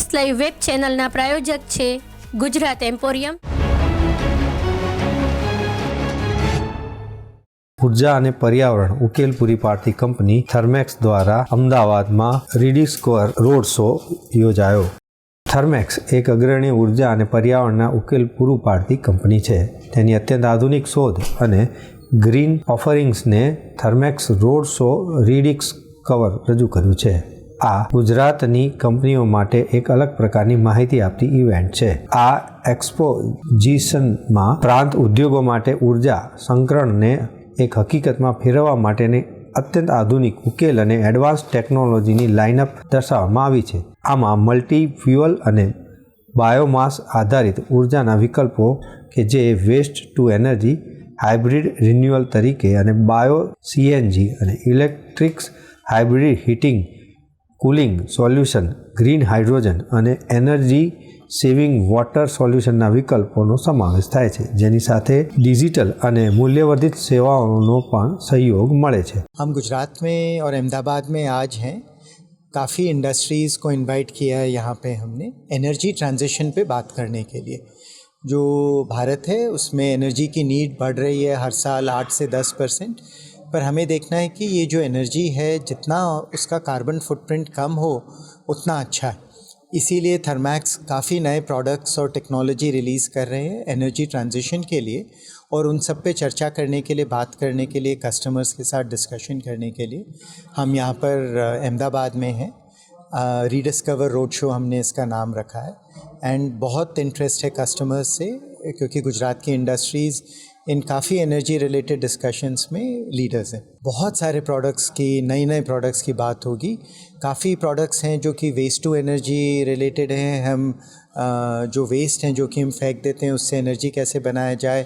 S live web ચેનલના પ્રાયોજક છે Gujarat emporium. ઉર્જા અને પર્યાવરણ ઉકેલ પૂરી પાડતી કંપની થર્મેક્સ દ્વારા અમદાવાદમાં રીડિસ્કવર રોડ શો યોજાયો. થર્મેક્સ એક અગ્રણી ઉર્જા અને પર્યાવરણના ઉકેલ પૂરું પાડતી કંપની છે. તેની અત્યંત આધુનિક શોધ અને ગ્રીન ઓફરિંગ્સને થર્મેક્સ રોડ શો રીડિસ્કવર રજૂ કર્યું છે. આ ગુજરાતની કંપનીઓ માટે એક અલગ પ્રકારની માહિતી આપતી ઇવેન્ટ છે. આ એક્સપોઝિશનમાં પ્રાંત ઉદ્યોગો માટે ઉર્જા સંકલનને એક હકીકતમાં ફેરવવા માટેની અત્યંત આધુનિક ઉકેલ અને એડવાન્સ ટેકનોલોજીની લાઇનઅપ દર્શાવવામાં આવી છે. આમાં મલ્ટી ફ્યુઅલ અને બાયોમાસ આધારિત ઉર્જાના વિકલ્પો કે જે waste to energy, hybrid renewal તરીકે અને બાયો સીએનજી અને electrics hybrid heating cooling solution, green hydrogen અને એનર્જી સેવિંગ વોટર સોલ્યુશનના વિકલ્પોનો સમાવેશ થાય છે, જેની સાથે ડિજિટલ અને મૂલ્યવર્ધિત સેવાઓનો પણ સહયોગ મળે છે. हम गुजरात में और अहमदाबाद में आज हैं. काफ़ी इंडस्ट्रीज़ को इनवाइट किया है यहाँ पे हमने एनर्जी ट्रांजिशन पे बात करने के लिए. जो भारत है उसमें एनर्जी की नीड बढ़ रही है हर साल 8 से 10%. पर हमें देखना है कि ये जो एनर्जी है जितना उसका कार्बन फुटप्रिंट कम हो उतना अच्छा है. इसीलिए थर्मैक्स काफ़ी नए प्रोडक्ट्स और टेक्नोलॉजी रिलीज़ कर रहे हैं एनर्जी ट्रांजिशन के लिए, और उन सब पे चर्चा करने के लिए, बात करने के लिए, कस्टमर्स के साथ डिस्कशन करने के लिए हम यहाँ पर अहमदाबाद में हैं. रीडिस्कवर रोड शो हमने इसका नाम रखा है. एंड बहुत इंटरेस्ट है कस्टमर्स से, क्योंकि गुजरात की इंडस्ट्रीज़ इन काफ़ी एनर्जी रिलेटेड डिस्कशंस में लीडर्स हैं. बहुत सारे प्रोडक्ट्स की, नए प्रोडक्ट्स की बात होगी. काफ़ी प्रोडक्ट्स हैं जो कि वेस्ट टू एनर्जी रिलेटेड हैं. हम जो वेस्ट हैं जो कि हम फेंक देते हैं उससे एनर्जी कैसे बनाया जाए,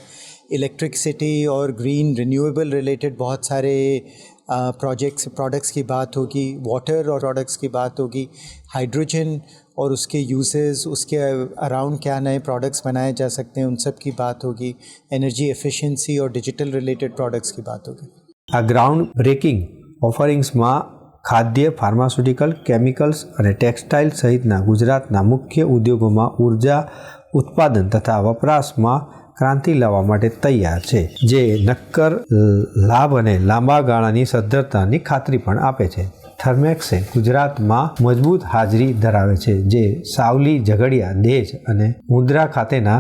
इलेक्ट्रिसिटी और ग्रीन रिन्यूएबल रिलेटेड बहुत सारे प्रोडक्ट्स की बात होगी. वाटर और प्रोडक्ट्स की बात होगी. हाइड्रोजन और उसके यूजेस, उसके अराउंड क्या नए प्रोडक्ट्स बनाए जा सकते हैं उन सब की बात होगी. एनर्जी एफिशिएंसी और डिजिटल रिलेटेड प्रोडक्ट्स की बात होगी. આ ગ્રાઉન્ડ બ્રેકિંગ ઓફરિંગ્સમાં ખાદ્ય, ફાર્માસ્યુટિકલ, કેમિકલ્સ અને ટેક્સટાઇલ સહિતના ગુજરાતના મુખ્ય ઉદ્યોગોમાં ઉર્જા ઉત્પાદન તથા વપરાશમાં ક્રાંતિ લાવવા માટે તૈયાર છે, જે નક્કર લાભ અને લાંબા ગાળાની સદ્ધરતાની ખાતરી પણ આપે છે. થર્મેક્સે ગુજરાતમાં મજબૂત હાજરી ધરાવે છે, જે સાવલી, ઝઘડિયા, દેજ અને મુન્દ્રા ખાતેના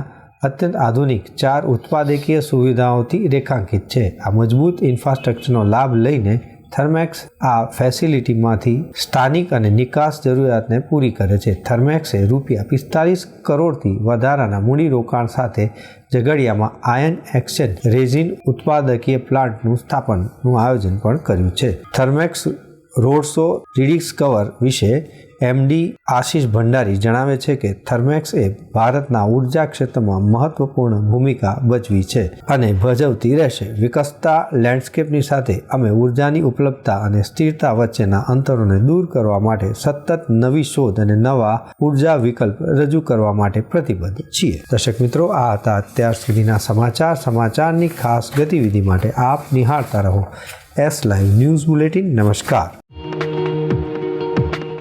અત્યંત આધુનિક 4 ઉત્પાદકીય સુવિધાઓથી રેખાંકિત છે. આ મજબૂત ઇન્ફ્રાસ્ટ્રક્ચરનો લાભ લઈને થર્મેક્સ આ ફેસિલિટીમાંથી સ્થાનિક અને નિકાસ જરૂરિયાતને પૂરી કરે છે. થર્મેક્સે ₹45 કરોડથી વધારાના મૂડીરોકાણ સાથે ઝઘડિયામાં આયન એક્સચેન્જ રેઝિન ઉત્પાદકીય પ્લાન્ટનું સ્થાપનનું આયોજન પણ કર્યું છે. થર્મેક્સ રોડ શો રીડિસ્કવર વિશે એમડી આશિષ ભંડારી જણાવે છે કે થર્મેક્સ એ ભારતના ઉર્જા ક્ષેત્રમાં મહત્વપૂર્ણ ભૂમિકા ભજવી છે અને ભજવતી રહેશે. વિકસતા લેન્ડસ્કેપની સાથે અમે ઉર્જાની ઉપલબ્ધતા અને સ્થિરતા વચ્ચેના અંતરોને દૂર કરવા માટે સતત નવી શોધ અને નવા ઉર્જા વિકલ્પ રજૂ કરવા માટે પ્રતિબદ્ધ છીએ. દર્શક મિત્રો, આ હતા અત્યાર સુધીના સમાચારની ખાસ ગતિવિધિ માટે આપ નિહાળતા રહો એસ લાઈવ ન્યૂઝ બુલેટિન. નમસ્કાર.